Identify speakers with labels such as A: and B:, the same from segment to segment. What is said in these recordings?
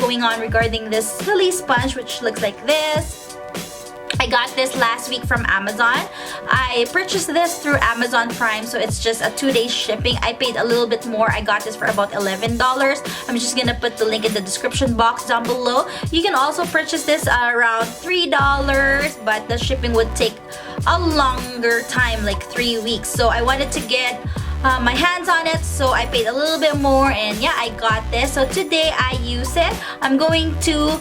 A: going on regarding this Silisponge, which looks like this. I got this last week from Amazon. I purchased this through Amazon Prime, so it's just a 2-day shipping. I paid a little bit more. I got this for about $11. I'm just gonna put the link in the description box down below. You can also purchase this around $3, but the shipping would take a longer time, like 3 weeks. So I wanted to get my hands on it, so I paid a little bit more, and yeah, I got this. So today I use it. I'm going to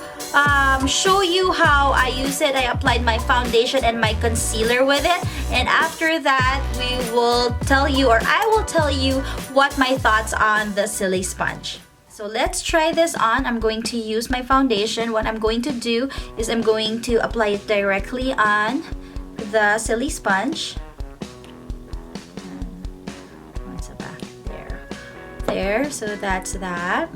A: show you how I use it. I applied my foundation and my concealer with it, and after that we will tell you, or I will tell you, what my thoughts on the Silisponge. So let's try this on. I'm going to use my foundation. What I'm going to do is I'm going to apply it directly on the Silisponge. What's the back? There, so that's that.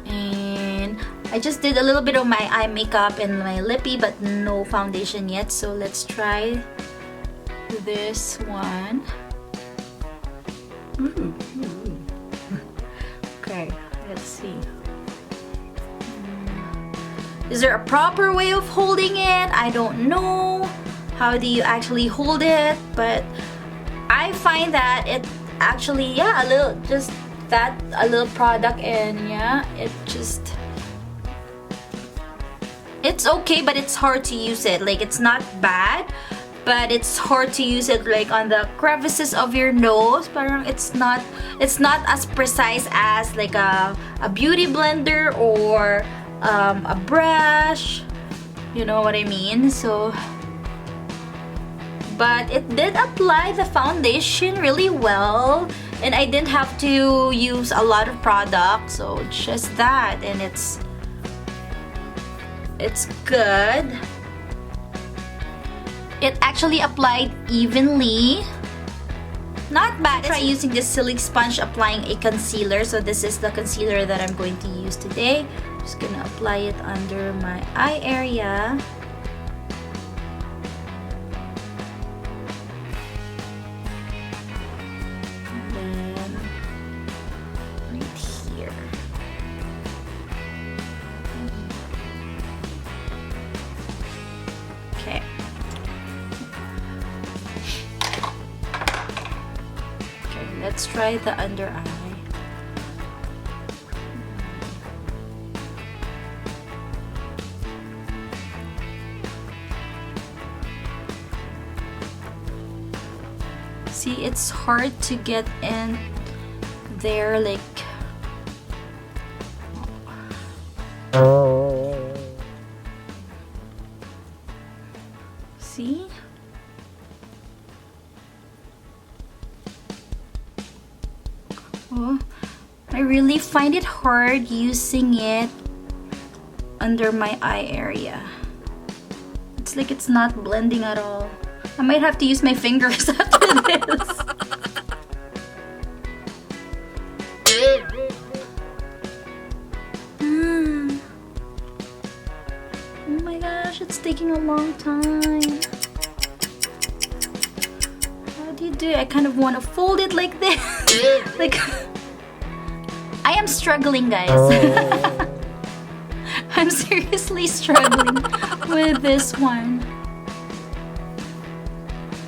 A: And I just did a little bit of my eye makeup and my lippy, but no foundation yet. So let's try this one. Okay, let's see. Is there a proper way of holding it? I don't know. How do you actually hold it? But I find that it actually, yeah, a little, just that, a little product, and yeah, it's okay, but it's hard to use it. Like, it's not bad, but it's hard to use it like on the crevices of your nose. Parang it's not as precise as like a beauty blender or a brush, you know what I mean? So, but it did apply the foundation really well, and I didn't have to use a lot of product, so just that, and it's good. It actually applied evenly. Not bad. Try using this Silisponge applying a concealer. So this is the concealer that I'm going to use today. Just gonna apply it under my eye area. And then right here. Okay. Let's try the under eye. See, it's hard to get in there, like see? Oh, I really find it hard using it under my eye area. It's like it's not blending at all. I might have to use my fingers after this. Oh my gosh, it's taking a long time. How do you do it? I kind of want to fold it like this. Like, I am struggling, guys. I'm seriously struggling with this one.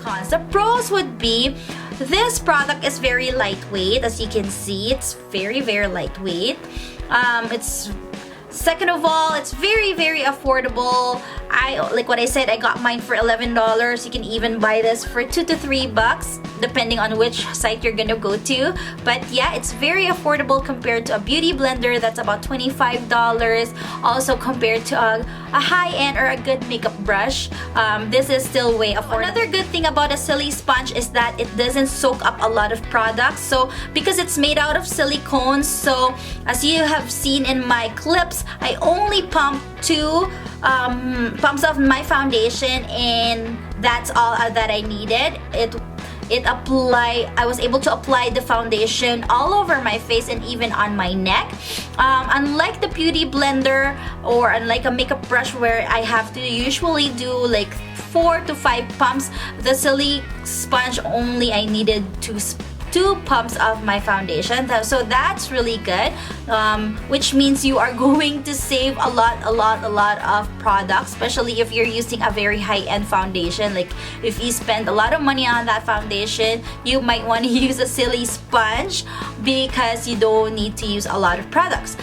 A: Cons. The pros would be, this product is very lightweight. As you can see, it's very, very lightweight. It's second of all, it's very, very affordable. Like what I said, I got mine for $11. You can even buy this for $2 to $3, depending on which site you're gonna go to. But yeah, it's very affordable compared to a beauty blender that's about $25. Also compared to a high-end or a good makeup brush, this is still way affordable. Another good thing about a Silisponge is that it doesn't soak up a lot of products. So because it's made out of silicone, so as you have seen in my clips, I only pump 2 pumps of my foundation, and that's all that I needed. I was able to apply the foundation all over my face and even on my neck. Unlike the beauty blender or unlike a makeup brush where I have to usually do like 4 to 5 pumps, the Silisponge only I needed to 2 pumps of my foundation. So that's really good, which means you are going to save a lot of products, especially if you're using a very high-end foundation. Like if you spend a lot of money on that foundation, you might want to use a Silisponge because you don't need to use a lot of products.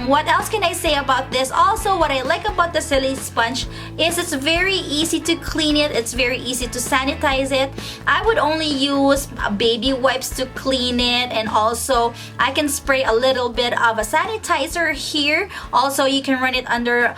A: What else can I say about this? Also, what I like about the Silisponge is it's very easy to clean it. It's very easy to sanitize it. I would only use baby wipes to clean it, and also I can spray a little bit of a sanitizer here. Also, you can run it under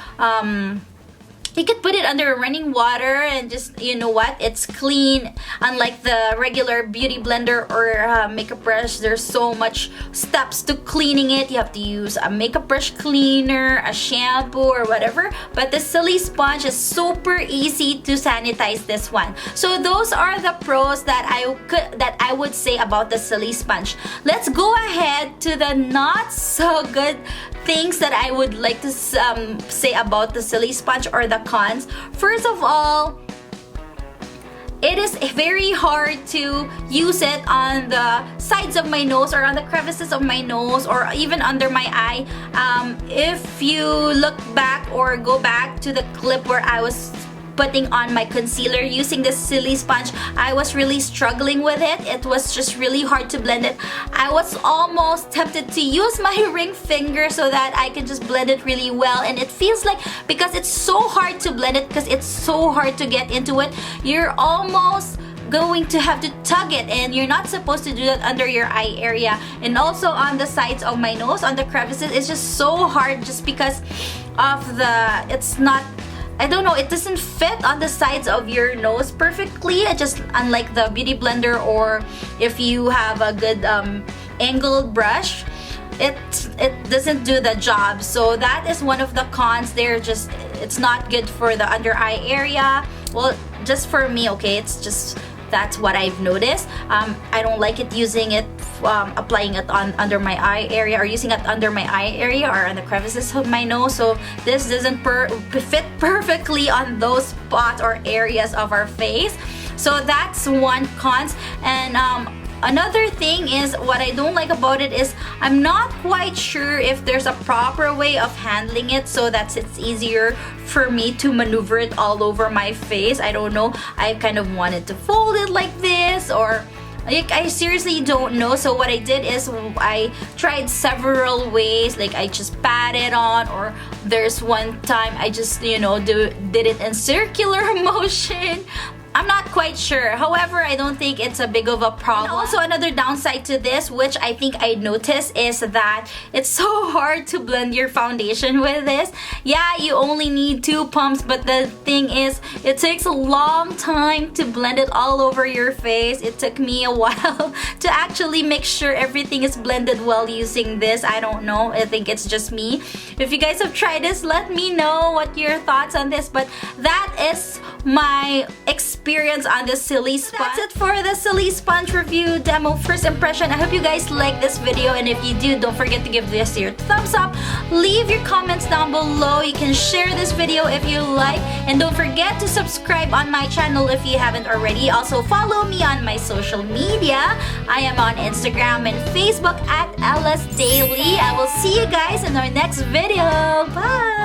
A: you could put it under running water and just, you know what, it's clean. Unlike the regular beauty blender or makeup brush, there's so much steps to cleaning it. You have to use a makeup brush cleaner, a shampoo, or whatever. But the Silisponge is super easy to sanitize this one. So those are the pros that I would say about the Silisponge. Let's go ahead to the not so good things that I would like to say about the Silisponge, or the cons. First of all, it is very hard to use it on the sides of my nose or on the crevices of my nose or even under my eye. If you look back or go back to the clip where I was putting on my concealer using the Silisponge, I was really struggling with it. It was just really hard to blend it. I was almost tempted to use my ring finger so that I can just blend it really well, and it feels like, because it's so hard to blend it, because it's so hard to get into it, you're almost going to have to tug it, and you're not supposed to do that under your eye area. And also on the sides of my nose, on the crevices, it's just so hard just because of it's not, I don't know, it doesn't fit on the sides of your nose perfectly. Just unlike the beauty blender, or if you have a good angled brush, it doesn't do the job. So that is one of the cons. It's not good for the under eye area. Well, just for me, okay, it's just, that's what I've noticed. I don't like it using it, applying it on under my eye area, or using it under my eye area or on the crevices of my nose. So this doesn't fit perfectly on those spots or areas of our face. So that's one cons. And another thing is, what I don't like about it is I'm not quite sure if there's a proper way of handling it so that it's easier for me to maneuver it all over my face. I don't know. I kind of wanted to fold it like this, or I seriously don't know. So what I did is I tried several ways. Like I just pat it on, or there's one time I just, you know, did it in circular motion. I'm not quite sure. However, I don't think it's a big of a problem. And also, another downside to this, which I think I noticed, is that it's so hard to blend your foundation with this. Yeah, you only need 2 pumps, but the thing is, it takes a long time to blend it all over your face. It took me a while to actually make sure everything is blended well using this. I don't know. I think it's just me. If you guys have tried this, let me know what your thoughts on this. But that is my experience on the Silisponge. That's it for the Silisponge review demo first impression. I hope you guys like this video, and if you do, don't forget to give this your thumbs up. Leave your comments down below. You can share this video if you like, and don't forget to subscribe on my channel if you haven't already. Also, follow me on my social media. I am on Instagram and Facebook at ELLAsDaily. I will see you guys in our next video. Bye!